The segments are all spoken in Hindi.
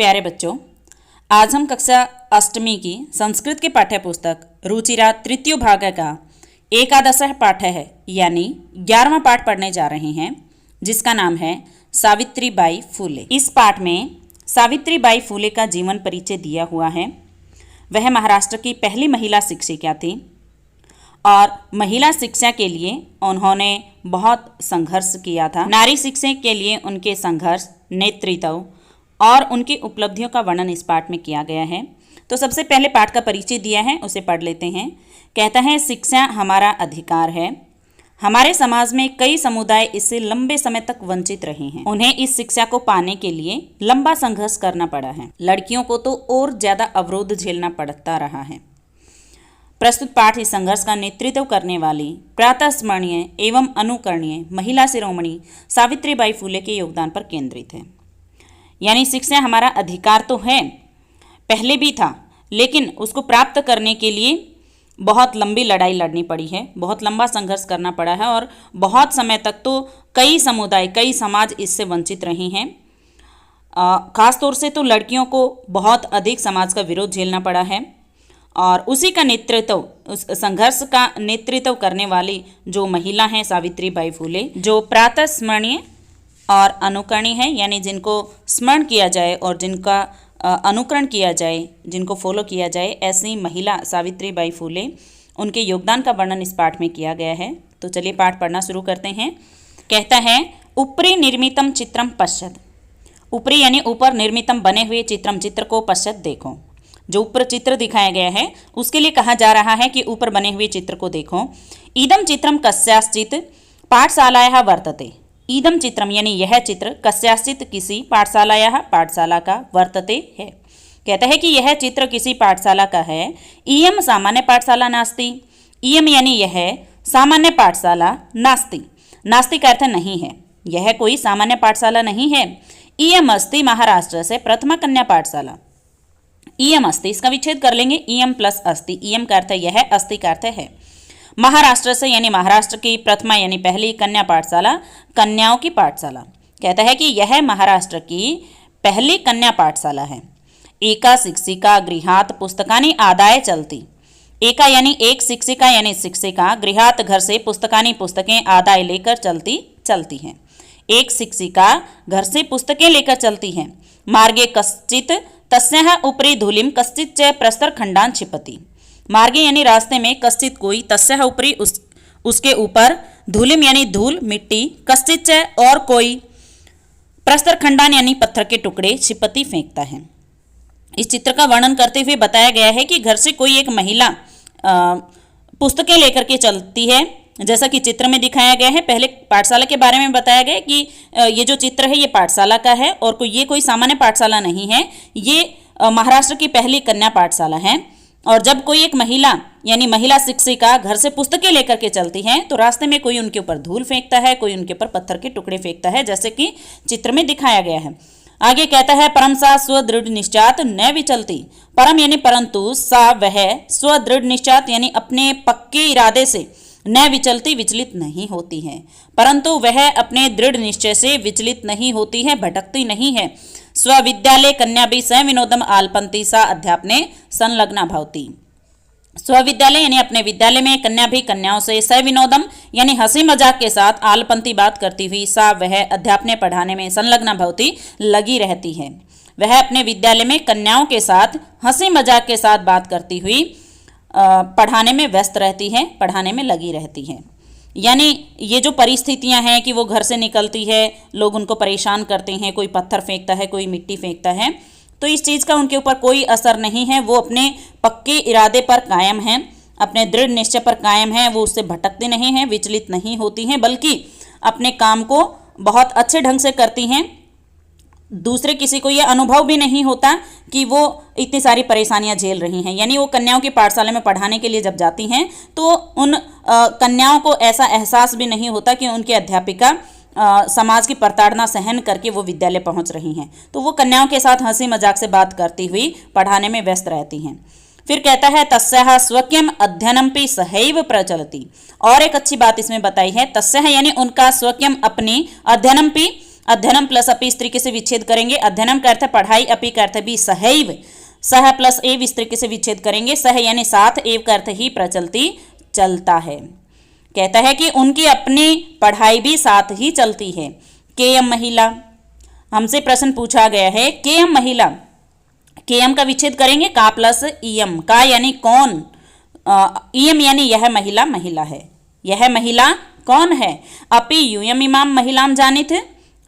प्यारे बच्चों, आज हम कक्षा अष्टमी की संस्कृत के पाठ्य पुस्तक रुचिरा तृतीय भाग का एकादशः पाठ है यानी 11वां पाठ पढ़ने जा रहे हैं, जिसका नाम है सावित्रीबाई फूले। इस पाठ में सावित्रीबाई फूले का जीवन परिचय दिया हुआ है। वह महाराष्ट्र की पहली महिला शिक्षिका थी और महिला शिक्षा के लिए उन्होंने बहुत संघर्ष किया था। नारी शिक्षा के लिए उनके संघर्ष, नेतृत्व और उनकी उपलब्धियों का वर्णन इस पाठ में किया गया है। तो सबसे पहले पाठ का परिचय दिया है, उसे पढ़ लेते हैं। कहता है, शिक्षा हमारा अधिकार है। हमारे समाज में कई समुदाय इससे लंबे समय तक वंचित रहे हैं। उन्हें इस शिक्षा को पाने के लिए लंबा संघर्ष करना पड़ा है। लड़कियों को तो और ज्यादा अवरोध झेलना पड़ता रहा है। प्रस्तुत पाठ इस संघर्ष का नेतृत्व करने वाली प्रातःस्मरणीय एवं अनुकरणीय महिला शिरोमणि सावित्रीबाई फूले के योगदान पर केंद्रित है। यानी शिक्षा हमारा अधिकार तो है, पहले भी था, लेकिन उसको प्राप्त करने के लिए बहुत लंबी लड़ाई लड़नी पड़ी है, बहुत लंबा संघर्ष करना पड़ा है और बहुत समय तक तो कई समुदाय, कई समाज इससे वंचित रहे हैं। खास तौर से तो लड़कियों को बहुत अधिक समाज का विरोध झेलना पड़ा है और उसी का नेतृत्व, उस संघर्ष का नेतृत्व करने वाली जो महिला हैं सावित्रीबाई फूले, जो प्रातः स्मरणीय और अनुकरणीय है, यानी जिनको स्मरण किया जाए और जिनका अनुकरण किया जाए, जिनको फॉलो किया जाए, ऐसी महिला सावित्रीबाई फूले, उनके योगदान का वर्णन इस पाठ में किया गया है। तो चलिए पाठ पढ़ना शुरू करते हैं। कहता है, ऊपरी निर्मितम चित्रम पश्यत। ऊपरी यानी ऊपर निर्मितम बने हुए चित्रम, चित्र को पश्यत देखो। जो ऊपर चित्र दिखाया गया है उसके लिए कहा जा रहा है कि ऊपर बने हुए चित्र को देखो। इदम चित्रम कस्याश्चित पाठशालायाः वर्तते। इदम चित्रम यानी यह चित्र कस्याश्चित किसी पाठशालायाः, पाठशाला का, वर्तते है। कहता है कि यह चित्र किसी पाठशाला का है। इयम सामान्य पाठशाला नास्ति। इयम यानी यह सामान्य पाठशाला नास्ति। नास्ति का अर्थ नहीं है, यह कोई सामान्य पाठशाला नहीं है। इयम अस्ति महाराष्ट्र से प्रथमा कन्या पाठशाला। इयम अस्ति, इसका विच्छेद कर लेंगे, इयम प्लस अस्ति। इयम का अर्थ यह, अस्ति का अर्थ है। महाराष्ट्र से यानी महाराष्ट्र की प्रथमा यानी पहली कन्या पाठशाला, कन्याओं की पाठशाला। कहता है कि यह महाराष्ट्र की पहली कन्या पाठशाला है। एका शिक्षिका गृहात पुस्तकानि आदाय चलती। एका यानी एक शिक्षिका यानी शिक्षिका, गृहात घर से, पुस्तकानि पुस्तकें, आदाय लेकर चलती हैं। एक शिक्षिका घर से पुस्तकें लेकर चलती हैं। मार्गे कश्चित तस्याः उपरि धूलिम कश्चित च प्रस्तर खंडान क्षिपति। मार्गे यानी रास्ते में, कश्चित कोई, तस्याः उपरि उसके ऊपर, धूलिम यानी धूल, मिट्टी, कश्चित च और कोई, प्रस्तर खंडान यानी पत्थर के टुकड़े, क्षिपति फेंकता है। इस चित्र का वर्णन करते हुए बताया गया है कि घर से कोई एक महिला पुस्तकें लेकर के चलती है, जैसा कि चित्र में दिखाया गया है। पहले पाठशाला के बारे में बताया गया कि ये जो चित्र है ये पाठशाला का है और ये कोई सामान्य पाठशाला नहीं है, ये महाराष्ट्र की पहली कन्या पाठशाला है। और जब कोई एक महिला यानी महिला शिक्षिका घर से पुस्तकें लेकर के चलती हैं तो रास्ते में कोई उनके ऊपर धूल फेंकता है, कोई उनके ऊपर पत्थर के टुकड़े फेंकता है, जैसे कि चित्र में दिखाया गया है। आगे कहता है, परम सा स्वदृढ़ निश्चात न विचलती। परम यानी परंतु, सा वह, स्वदृढ़ निश्चात यानी अपने पक्के इरादे से, न विचलती विचलित नहीं होती है। परंतु वह अपने दृढ़ निश्चय से विचलित नहीं होती है, भटकती नहीं है। स्वविद्यालय कन्या भी स विनोदम आलपंती सा अध्यापने संलग्ना भवती। स्वविद्यालय यानी अपने विद्यालय में, कन्या भी कन्याओं से, स विनोदम यानी हंसी मजाक के साथ, आलपंती बात करती हुई, सा वह अध्यापने पढ़ाने में, संलग्ना भवती लगी रहती है। वह अपने विद्यालय में कन्याओं के साथ हंसी मजाक के साथ बात करती हुई पढ़ाने में व्यस्त रहती है, पढ़ाने में लगी रहती है। यानी ये जो परिस्थितियां हैं कि वो घर से निकलती है, लोग उनको परेशान करते हैं, कोई पत्थर फेंकता है, कोई मिट्टी फेंकता है, तो इस चीज़ का उनके ऊपर कोई असर नहीं है। वो अपने पक्के इरादे पर कायम हैं, अपने दृढ़ निश्चय पर कायम हैं, वो उससे भटकती नहीं हैं, विचलित नहीं होती हैं, बल्कि अपने काम को बहुत अच्छे ढंग से करती हैं। दूसरे किसी को यह अनुभव भी नहीं होता कि वो इतनी सारी परेशानियां झेल रही हैं। यानी वो कन्याओं की पाठशाला में पढ़ाने के लिए जब जाती हैं तो उन कन्याओं को ऐसा एहसास भी नहीं होता कि उनकी अध्यापिका समाज की प्रताड़ना सहन करके वो विद्यालय पहुंच रही हैं। तो वो कन्याओं के साथ हंसी मजाक से बात करती हुई पढ़ाने में व्यस्त रहती हैं। फिर कहता है, तस्याः स्वकीयम अध्ययनमपि सहैव प्रचलति। और एक अच्छी बात इसमें बताई है, तस्याः यानी उनका, स्वकीयम अपनी, अध्ययनमपि अध्ययनम प्लस अपि इस तरीके से विच्छेद करेंगे। अध्ययनम का अर्थ है पढ़ाई, अपि का अर्थ भी सहैव, सह प्लस एव इस तरीके से विच्छेद करेंगे। सह यानी साथ, एव का अर्थ ही प्रचलती, चलता है। कहता है कि उनकी अपनी पढ़ाई भी साथ ही चलती है। केयम महिला, हमसे प्रश्न पूछा गया है केयम महिला, केयम का विच्छेद करेंगे का प्लस इयम, का यानी कौन, इयम यानी यह महिला, महिला है, यह महिला कौन है। अपि यूयम इमाम महिलाम जानित,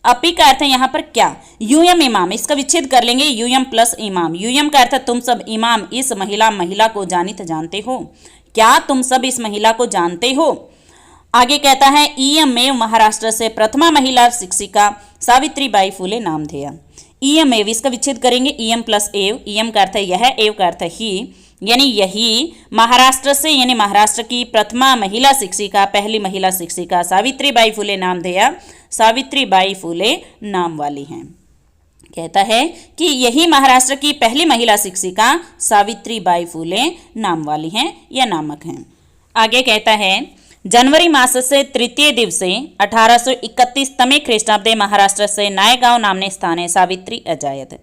अपि का अर्थ है यहाँ पर क्या, यूयम इमाम, इसका विच्छेद कर लेंगे यूयम प्लस इमाम। यूयम का अर्थ है तुम सब, इमाम इस महिला को जानित जानते हो, क्या तुम सब इस महिला को जानते हो। आगे कहता है ईयम में महाराष्ट्र से प्रथमा महिला शिक्षिका सावित्रीबाई फुले नामधेय। ईयम एव इसका विच्छेद करेंगे ईयम प्लस एव, ईयम का अर्थ है यह, एव का अर्थ है ही, यानी यही महाराष्ट्र से यानी महाराष्ट्र की प्रथमा महिला शिक्षिका, पहली महिला शिक्षिका सावित्रीबाई फुले नामधेय, सावित्रीबाई फुले नाम वाली हैं। कहता है कि यही महाराष्ट्र की पहली महिला शिक्षिका सावित्रीबाई फुले नाम वाली हैं या नामक हैं। आगे कहता है जनवरी मास से तृतीय दिवसे 1831 ख्रीष्टाब्दे महाराष्ट्र से नायगांव नामने स्थाने सावित्री अजायत।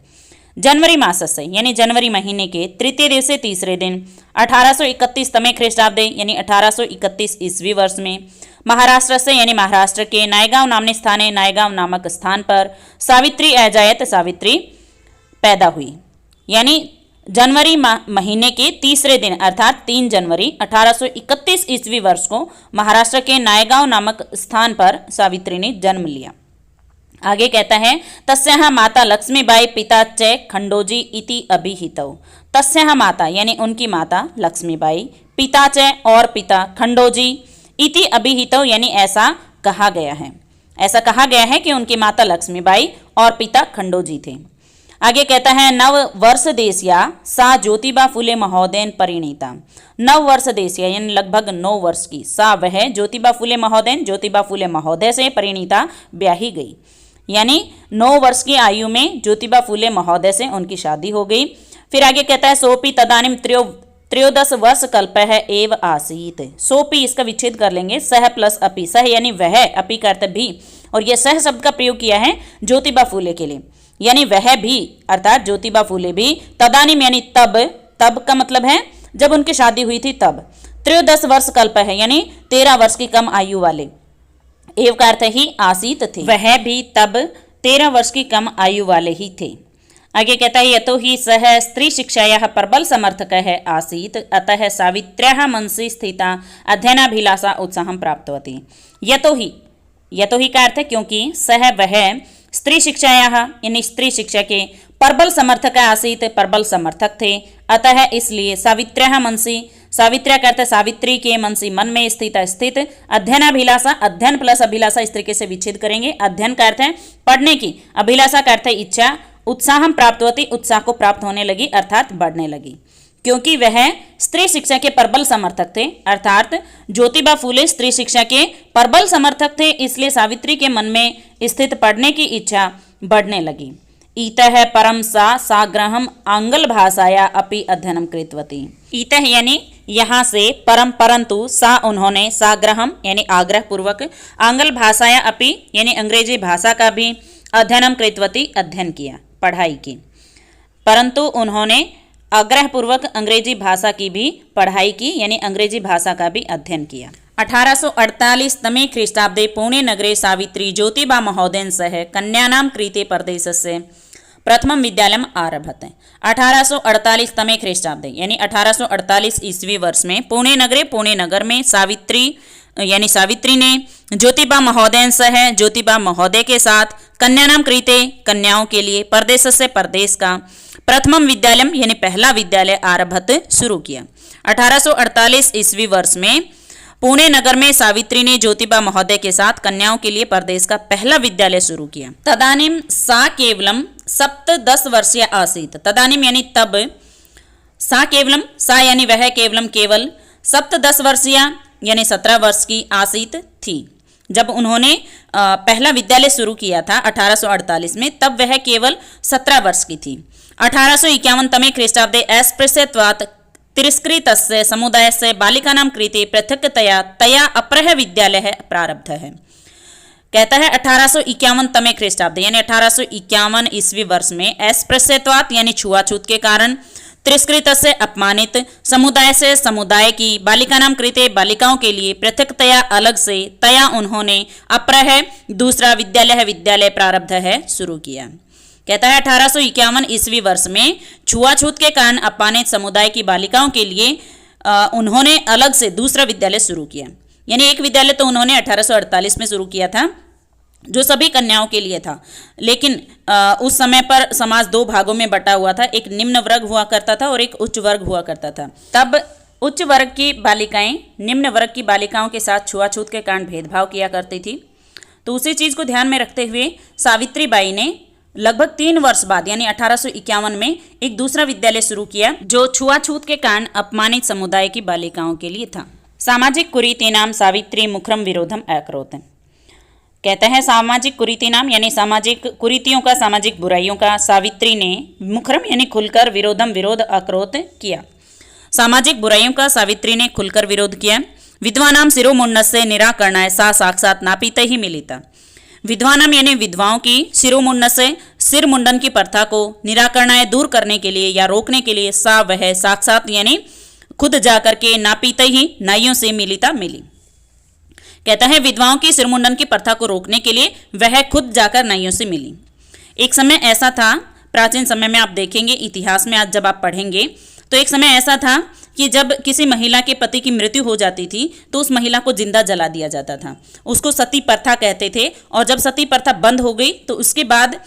जनवरी मास से यानी जनवरी महीने के तृतीय दिवसे तीसरे दिन 1831 ख्रीष्टाब्दे यानी 1831 ईस्वी वर्ष में महाराष्ट्र से यानी महाराष्ट्र के नायगांव नामने स्थाने, नायगांव नामक स्थान पर सावित्री अजायत, सावित्री पैदा हुई। यानी जनवरी महीने के तीसरे दिन अर्थात 3 जनवरी 1831 ईस्वी वर्ष को महाराष्ट्र के नायगांव नामक स्थान पर सावित्री ने जन्म लिया। आगे कहता है तस्याः माता लक्ष्मीबाई पिता च खंडोजी इति अभिहितौ। तस्याः माता यानी उनकी माता लक्ष्मीबाई, पिता च और पिता खंडोजी, इति अभिहितौ यानी ऐसा कहा गया है, ऐसा कहा गया है कि उनकी माता लक्ष्मीबाई और पिता खंडोजी थे। आगे कहता है नव वर्ष देशिया सा ज्योतिबा फुले महोदयन परिणीता। नव वर्ष देशिया यानी लगभग 9 वर्ष की, सा वह ज्योतिबा फुले महोदयन, ज्योतिबा फुले महोदय से परिणीता ब्याही गई, यानी 9 वर्ष की आयु में ज्योतिबा फुले महोदय से उनकी शादी हो गई। फिर आगे कहता है सोपी तदानीम त्रयोदश वर्ष कल्प है एव आसीत। सोपी इसका विच्छेद कर लेंगे सह प्लस अपि, सह यानी वह, अपि का अर्थ भी, और यह सह शब्द का प्रयोग किया है ज्योतिबा फुले के लिए, यानी वह भी अर्थात ज्योतिबा फुले भी, तदानीम यानी तब, तब का मतलब है जब उनकी शादी हुई थी तब। त्रयोदश वर्ष कल्प है यानी 13 वर्ष की कम आयु वाले, एव का अर्थ ही आसीत थे, वह भी तब 13 वर्ष की कम आयु वाले ही थे। आगे कहता है यतो ही सह स्त्री शिक्षायाः प्रबल समर्थक है आसीत अतः सावित्र्याः मनसि स्थिता अध्ययनाभिलाषा उत्साहं प्राप्तवती। यतो ही का अर्थ है क्योंकि सह वह स्त्री शिक्षायाः यानी स्त्री शिक्षा के प्रबल समर्थक आसीत, प्रबल समर्थक थे, अतः इसलिए सावित्र्याः मनसि, सावित्र्या का अर्थ सावित्री के मनसि मन में स्थित अध्ययनाभिलाषा, अध्ययन प्लस अभिलाषा इस तरीके से विच्छेद करेंगे। अध्ययन का अर्थ है पढ़ने की, अभिलाषा का अर्थ है इच्छा, उत्साहम प्राप्तवती उत्साह को प्राप्त होने लगी अर्थात बढ़ने लगी। क्योंकि वह स्त्री शिक्षा के प्रबल समर्थक थे, अर्थात ज्योतिबा फुले स्त्री शिक्षा के प्रबल समर्थक थे, इसलिए सावित्री के मन में स्थित पढ़ने की इच्छा बढ़ने लगी। ईतः परम सा साग्रहम आंग्ल भाषाया अपि अध्ययनम कृतवती। ईतः यानी यहाँ से, परम परंतु, सा उन्होंने, साग्रहम यानी आग्रह पूर्वक, आंग्ल भाषाया अपि यानी अंग्रेजी भाषा का भी, अध्ययनम कृतवती अध्ययन किया, पढ़ाई की, परंतु उन्होंने आग्रह पूर्वक अंग्रेजी भाषा की भी पढ़ाई की यानी अंग्रेजी भाषा का भी अध्ययन किया। 1848 ख्रीष्टाब्दे पुणे नगरे सावित्री ज्योतिबा महोदयन सह कन्यानां कृते प्रदेशस्य प्रथमं विद्यालयम् आरभत। 1848 ख्रीष्टाब्दे यानी 1848 ईस्वी वर्ष में पुणे नगर में सावित्री यानी सावित्री ने ज्योतिबा महोदयन सह ज्योतिबा महोदय के साथ कन्यानां कृते कन्याओं के लिए प्रदेश से प्रदेश का प्रथमम विद्यालय यानी पहला विद्यालय आरभत शुरू किया। 1848 ईस्वी वर्ष में पुणे नगर में सावित्री ने ज्योतिबा महोदय के साथ कन्याओं के लिए प्रदेश का पहला विद्यालय शुरू किया। तदानीम सा केवलम 7-10 वर्षीय आसीत। तदानीम यानी तब, सा केवलम, सा यानी वह, केवलम केवल, 7-10 वर्षीय यानी 17 वर्ष की आसीत थी। जब उन्होंने पहला विद्यालय शुरू किया था 1848 में, तब वह केवल 17 वर्ष की थी। 1851 ख्रीष्टाब्दे अस्पृश्यत्वात् तिरस्कृतस्य समुदायस्य बालिकानां कृते पृथक्तया तया अपरः विद्यालयः प्रारब्धः। कहता है 1851 तमे ख्रीष्टाब्द यानी 1851 ईस्वी वर्ष में अस्पृश्यत्वात् यानी छुआछूत के कारण तिरस्कृत से अपमानित समुदाय से समुदाय की बालिकानां कृते बालिकाओं के लिए पृथकतया अलग से तया उन्होंने अप्रह दूसरा विद्यालय प्रारब्ध है शुरू किया। कहता है 1851 ईस्वी वर्ष में छुआछूत के कारण अपमानित समुदाय की बालिकाओं के लिए उन्होंने अलग से दूसरा विद्यालय शुरू किया। यानी एक विद्यालय तो उन्होंने 1848 में शुरू किया था जो सभी कन्याओं के लिए था, लेकिन उस समय पर समाज दो भागों में बटा हुआ था, एक निम्न वर्ग हुआ करता था और एक उच्च वर्ग हुआ करता था। तब उच्च वर्ग की बालिकाएं निम्न वर्ग की बालिकाओं के साथ छुआछूत के कारण भेदभाव किया करती थी। तो उसी चीज़ को ध्यान में रखते हुए सावित्रीबाई ने लगभग 3 वर्ष बाद यानी 1851 में एक दूसरा विद्यालय शुरू किया जो छुआछूत के कारण अपमानित समुदाय की बालिकाओं के लिए था। सामाजिक कुरीतीनां सावित्री मुखरम विरोधम अकरोत्। कहता है सामाजिक कुरीतीनां यानी सामाजिक कुरीतियों का, सामाजिक बुराइयों का सावित्री ने मुखरम यानी खुलकर विरोध अकरोत् किया। सामाजिक बुराइयों का सावित्री ने खुलकर विरोध किया। विद्वानां शिरोमुंडस्य निराकरणाय सा साक्षात् नापीते ही मिलिता। विद्वानां यानी विधवाओं की शिरोमुंडस्य सिर मुंडन की प्रथा को निराकरणाय दूर करने के लिए या रोकने के लिए सा वह साक्षात यानी खुद जाकर के नापीते ही नाइयों से मिलिता मिली। कहता है विधवाओं की सिरमुंडन की प्रथा को रोकने के लिए वह खुद जाकर नाइयों से मिली। एक समय ऐसा था, प्राचीन समय में आप देखेंगे इतिहास में आज जब आप पढ़ेंगे तो एक समय ऐसा था कि जब किसी महिला के पति की मृत्यु हो जाती थी तो उस महिला को जिंदा जला दिया जाता था। उसको सती प्रथा कहते थे। और जब सती प्रथा बंद हो गई तो उसके बाद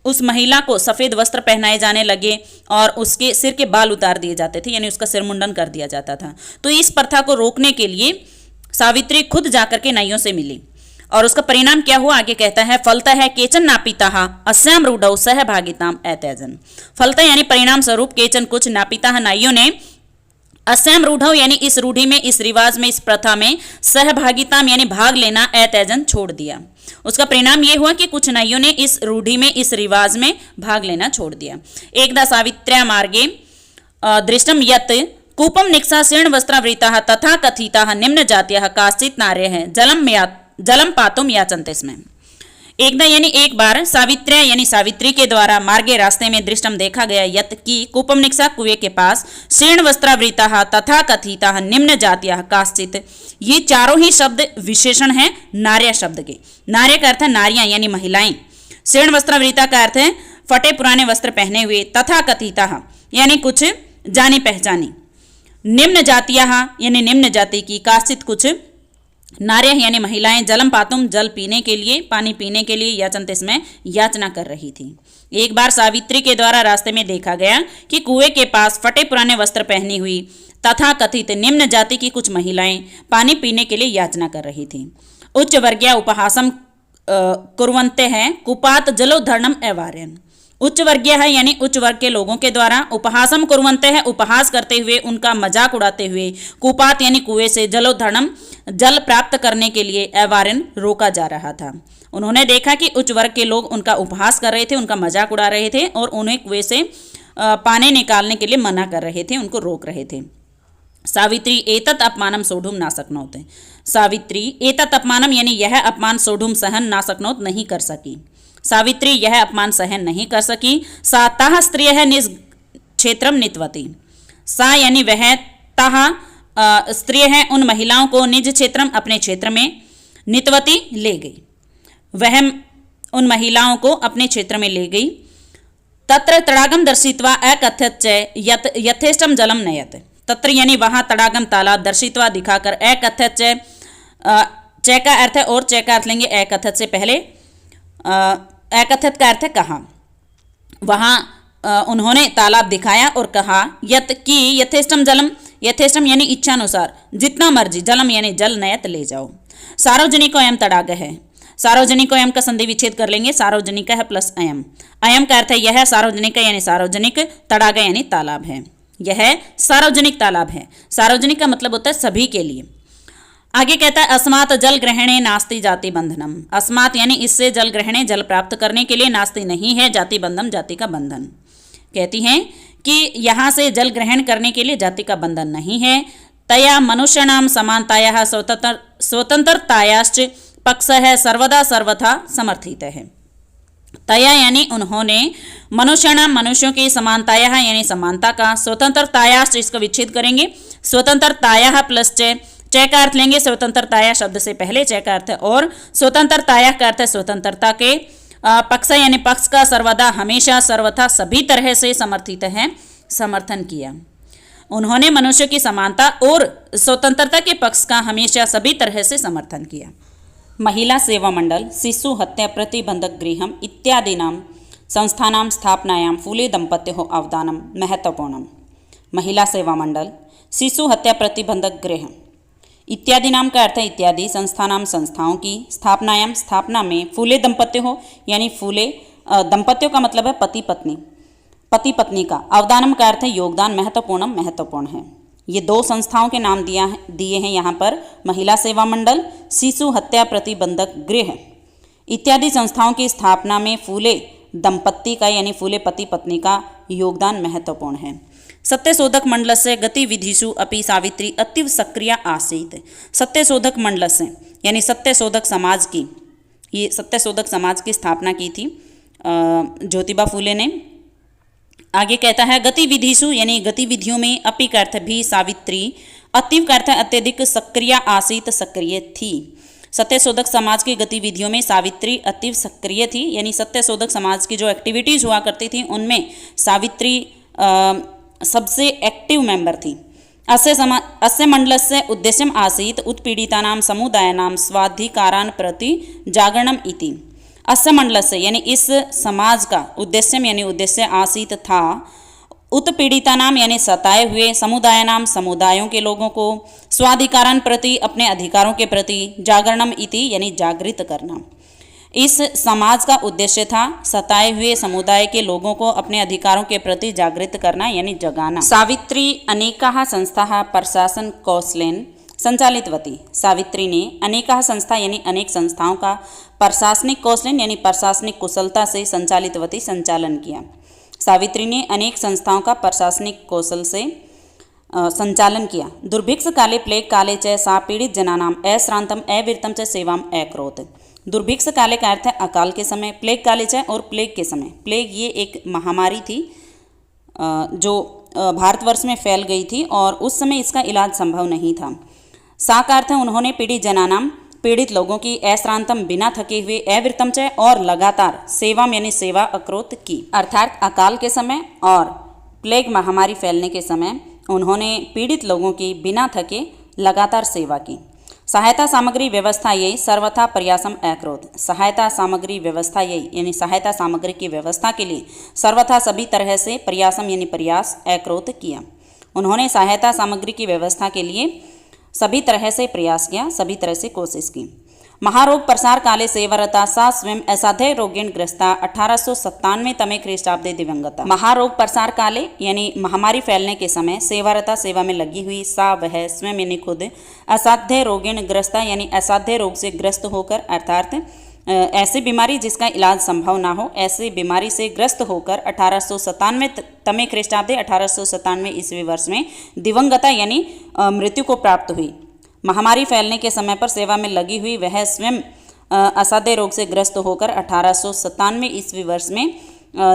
उस महिला को सफ़ेद वस्त्र पहनाए जाने लगे और उसके सिर के बाल उतार दिए जाते थे, यानी उसका सिर मुंडन कर दिया जाता था। तो इस प्रथा को रोकने के लिए सावित्री खुद जाकर के नाइयों से मिली और उसका परिणाम क्या हुआ आगे कहता है फलता है केचन नापिता अस्याम रूढ़ौ सहभागिताम एतैजन। फलता यानी परिणाम स्वरूप केचन कुछ नापिता नाइयों ने अस्याम रूढ़ौ यानी इस रूढ़ी में, इस रिवाज में, इस प्रथा में सहभागिताम यानी भाग लेना एतैजन छोड़ दिया। उसका परिणाम ये हुआ कि कुछ नाइयों ने इस रूढ़ी में, इस रिवाज में भाग लेना छोड़ दिया। एकदा सावित्र्या मार्गे दृष्टम यत् कूपम निक्षासीर्ण वस्त्रावृताः तथा कथिताः निम्न जातीयः काश्चित् नार्यः जलम पातुम याचन्ते स्म। एकदा यानी एक बार सावित्र्या यानी सावित्री के द्वारा मार्गे रास्ते में दृष्टम देखा गया यत की कूपम निक्षा कुएं के पास शीर्ण वस्त्रावृताः तथा कथिताः निम्न जातीयः काश्चित्, ये चारों ही शब्द विशेषण हैं नार्य शब्द के। नार्य का अर्थ है नारियां यानी महिलाएं। शीर्ण वस्त्रावृता का अर्थ है फटे पुराने वस्त्र पहने हुए। तथा कथिताः यानी कुछ जानी पहचानी। निम्न जातीयः यानी निम्न जाति की, काश्चित् कुछ, नार्य यानी महिलाएं, जलम पातुम जल पीने के लिए, पानी पीने के लिए, याचनते इसमें याचना कर रही थी। एक बार सावित्री के द्वारा रास्ते में देखा गया कि कुएं के पास फटे पुराने वस्त्र पहनी हुई तथा कथित निम्न जाति की कुछ महिलाएं पानी पीने के लिए याचना कर रही थी। उच्च वर्गीय उपहासम कुर्वन्ते हैं कुपात जलोद्धरणम एवार्यन। उच्च वर्गीय है यानी उच्च वर्ग के लोगों के द्वारा उपहासम कुर्वन्ते हैं उपहास करते हुए, उनका मजाक उड़ाते हुए, कुपात यानी कुएं से, जलोद्धरणम जल प्राप्त करने के लिए एवार्यन रोका जा रहा था। उन्होंने देखा कि उच्च वर्ग के लोग उनका उपहास कर रहे थे, उनका मजाक उड़ा रहे थे और उन्हें कुएं से पानी निकालने के लिए मना कर रहे थे, उनको रोक रहे थे। सावित्री एतत् अपमानम सोढ़ुम ना शक्नोत। सावित्री एतत् अपमानम यानी यह अपमान सोढ़ुम सहन ना शक्नोत नहीं कर सकी। सावित्री यह अपमान सहन नहीं कर सकी। सा ताः स्त्रियः निज क्षेत्रम नित्वती। सा यानी वह, ताः स्त्रिय हैं उन महिलाओं को, निज क्षेत्रम अपने क्षेत्र में, नित्वती ले गई, वह उन महिलाओं को अपने क्षेत्र में ले गई। तत्र तड़ागम दर्शित्वा अकथयत् च यथेष्टम जलम नयत। तत्र यानी वहाँ तड़ागम तालाब दर्शित्वा दिखाकर, अकथयत् च का अर्थ है और च का अर्थ लेंगे अकथयत् से पहले। अकथयत् का अर्थ है कहा। वहाँ उन्होंने तालाब दिखाया और कहा यत की यथेष्टम जलम, यथेष्टम यानी इच्छानुसार, जितना मर्जी, जलम यानी जल नयत ले जाओ। सार्वजनिको अयम तड़ाग है। सार्वजनिक अयम का संधि विच्छेद कर लेंगे, सार्वजनिक है प्लस अयम। अयम का अर्थ है यह, सार्वजनिक यानी सार्वजनिक, तड़ाग यानी तालाब है, यह सार्वजनिक तालाब है। सार्वजनिक का मतलब होता है सभी के लिए। आगे कहता है अस्मात् जल ग्रहणे नास्ति जाति बंधनम। अस्मात् यानी इससे, जल ग्रहणे जल प्राप्त करने के लिए, नास्ति नहीं है, जाति बंधन जाति का बंधन। कहती हैं कि यहाँ से जल ग्रहण करने के लिए जाति का बंधन नहीं है। तया मनुष्याणाम समानतायाः स्वतंत्रतायाश्च पक्ष है सर्वदा सर्वथा समर्थित है। तया यानी उन्होंने, मनुष्याणाम मनुष्यों की समानताया यानी समानता का, स्वतंत्रतायाश्च इसको विच्छेद करेंगे, स्वतंत्रताया प्लस च, च का अर्थ लेंगे स्वतंत्रताया शब्द से पहले च का अर्थ है, और स्वतंत्रताया का अर्थ है स्वतंत्रता के, पक्ष यानी पक्ष का, सर्वदा हमेशा सर्वथा सभी तरह से समर्थित है, समर्थन किया। उन्होंने मनुष्य की समानता और स्वतंत्रता के पक्ष का हमेशा सभी तरह से समर्थन किया। महिला सेवा मंडल, शिशु हत्या प्रतिबंधक गृहम इत्यादीनां संस्थानां स्थापनायां फूले दंपत्योः अवदानं महत्वपूर्णम। महिला सेवा मंडल, शिशु हत्या प्रतिबंधक गृह इत्यादि नाम का अर्थ है इत्यादि, संस्थानाम संस्थाओं की, स्थापनायाम स्थापना में, फूले दंपत्योः यानी फूले दंपत्यों का मतलब है पति पत्नी, पति पत्नी का, अवदानम का अर्थ है योगदान, महत्वपूर्णम महत्वपूर्ण है। ये दो संस्थाओं के नाम दिए हैं यहाँ पर, महिला सेवा मंडल, शिशु हत्या प्रतिबंधक गृह इत्यादि संस्थाओं की स्थापना में फूले दंपत्ति का यानी फूले पति पत्नी का योगदान महत्वपूर्ण है। सत्यशोधक मंडलस्य गतिविधिषु अपि सावित्री अतीव सक्रिय आसीत्। सत्यशोधक मंडलस्य यानी सत्यशोधक समाज की, ये सत्यशोधक समाज की स्थापना की थी ज्योतिबा फूले ने। आगे कहता है गतिविधिषु यानी गतिविधियों में, अपि का अर्थ भी, सावित्री, अतीव का अर्थ अत्यधिक, सक्रिय आसीत सक्रिय थी। सत्यशोधक समाज की गतिविधियों में सावित्री अतीव सक्रिय थी, यानी सत्यशोधक समाज की जो एक्टिविटीज़ हुआ करती थी उनमें सावित्री सबसे एक्टिव मेंबर थी। अस्य मंडलस्य उद्देश्यम आसीत् उत्पीड़ितानां समुदायानां स्वाधिकारान् प्रति जागरणम इति। अस्य मंडलस्य यानी इस समाज का उद्देश्यम यानी उद्देश्य आसीत था, उत्पीड़ितानाम यानी सताए हुए, समुदायानाम समुदायों के लोगों को, स्वाधिकारान् प्रति अपने अधिकारों के प्रति, जागरणम इति यानी जागृत करना। इस समाज का उद्देश्य था सताए हुए समुदाय के लोगों को अपने अधिकारों के प्रति जागृत करना यानी जगाना। सावित्री अनेकाः संस्थाः प्रशासन कौशलेन संचालितवती। सावित्री ने अनेकाः संस्था यानी अनेक संस्थाओं का प्रशासनिक कौशलेन यानी प्रशासनिक कुशलता से संचालितवती संचालन किया। सावित्री ने अनेक संस्थाओं का प्रशासनिक कौशल से संचालन किया। दुर्भिक्ष काले प्लेग काले च सा पीड़ित जनानाम अश्रांतम अविरतम च सेवाम अकरोत्। दुर्भिक्ष काले का अर्थ है अकाल के समय, प्लेग काले च और प्लेग के समय। प्लेग ये एक महामारी थी जो भारतवर्ष में फैल गई थी और उस समय इसका इलाज संभव नहीं था। सा का अर्थ है उन्होंने पीड़ित जनानाम पीड़ित लोगों की, अश्रांतम बिना थके हुए, अविरतम च और लगातार, सेवाम यानी सेवा अकरोत की, अर्थात अकाल के समय और प्लेग महामारी फैलने के समय उन्होंने पीड़ित लोगों की बिना थके लगातार सेवा की। सहायता सामग्री व्यवस्था यही सर्वथा प्रयासम अकरोत्। सहायता सामग्री व्यवस्था यही यानी सहायता सामग्री की व्यवस्था के लिए सर्वथा सभी तरह से प्रयासम यानी प्रयास अकरोत् किया। उन्होंने सहायता सामग्री की व्यवस्था के लिए सभी तरह से प्रयास किया, सभी तरह से कोशिश की। महारोग प्रसार काले सेवारता सा स्वयं असाध्य रोगेण ग्रस्ता 1897 तमे ख्रीष्टाब्दे दिवंगता। महारोग प्रसार काले यानी महामारी फैलने के समय सेवारता सेवा में लगी हुई, सा वह स्वयं यानी खुद, असाध्य रोगेण ग्रस्ता यानी असाध्य रोग से ग्रस्त होकर, अर्थात ऐसी बीमारी जिसका इलाज संभव ना हो, ऐसी बीमारी से ग्रस्त होकर 1897 तमे ख्रीष्टाब्दे 1897 ईस्वी वर्ष में दिवंगता यानी मृत्यु को प्राप्त हुई। महामारी फैलने के समय पर सेवा में लगी हुई वह स्वयं असाध्य रोग से ग्रस्त होकर 1897 ईस्वी वर्ष में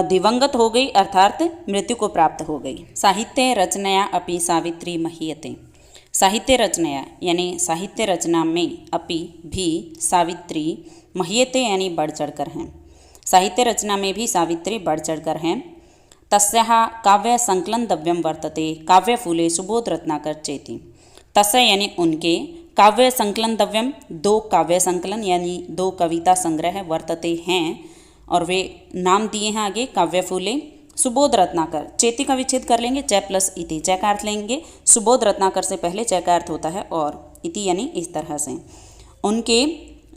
दिवंगत हो गई, अर्थात मृत्यु को प्राप्त हो गई। साहित्य रचनाया अपि सावित्री महीयते। साहित्य रचनाया यानी साहित्य रचना में अपि भी सावित्री महीयते यानी बढ़ चढ़कर हैं। साहित्य रचना में भी सावित्री बढ़ चढ़कर हैं। तस्याः काव्य संकलन द्रव्यम वर्तते काव्य फूले सुबोध रत्नाकर चेति। तस्य यानी उनके, काव्य संकलन द्रव्यम 2 काव्य संकलन यानी 2 कविता संग्रह वर्तते हैं और वे नाम दिए हैं आगे काव्य फूले, सुबोध रत्नाकर, चेती का विच्छेद कर लेंगे, च प्लस इति, च का अर्थ लेंगे, सुबोध रत्नाकर से पहले च का अर्थ होता है और इति यानी इस तरह से। उनके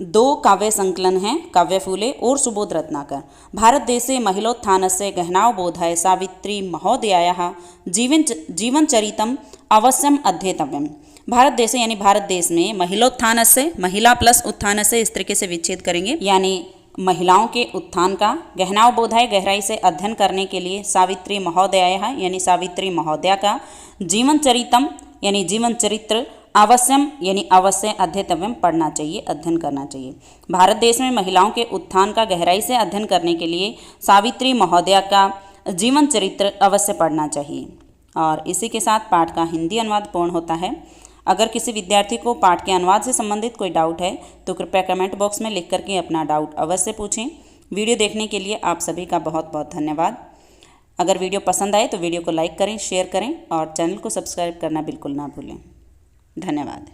2 काव्य संकलन हैं काव्य फूले और सुबोध रत्नाकर। भारत देशे महिलोत्थानस्य गहनावबोधाय सावित्री महोदयायाः जीवनचरितम अवश्यम अध्येतव्यम। भारत देशे यानी भारत देश में महिलोत्थानस्य, महिला प्लस उत्थानस्य इस तरीके से विच्छेद करेंगे, यानी महिलाओं के उत्थान का, गहनावबोधाय गहराई से अध्ययन करने के लिए, सावित्री महोदयायाः यानी सावित्री महोदया का, जीवन चरितम यानी जीवन चरित्र, आवश्यम यानी अवश्य अध्येतव्यम पढ़ना चाहिए, अध्ययन करना चाहिए। भारत देश में महिलाओं के उत्थान का गहराई से अध्ययन करने के लिए सावित्री महोदया का जीवन चरित्र अवश्य पढ़ना चाहिए। और इसी के साथ पाठ का हिंदी अनुवाद पूर्ण होता है। अगर किसी विद्यार्थी को पाठ के अनुवाद से संबंधित कोई डाउट है तो कृपया कमेंट बॉक्स में लिख करके अपना डाउट अवश्य पूछें। वीडियो देखने के लिए आप सभी का बहुत बहुत धन्यवाद। अगर वीडियो पसंद आए तो वीडियो को लाइक करें, शेयर करें और चैनल को सब्सक्राइब करना बिल्कुल ना भूलें। धन्यवाद।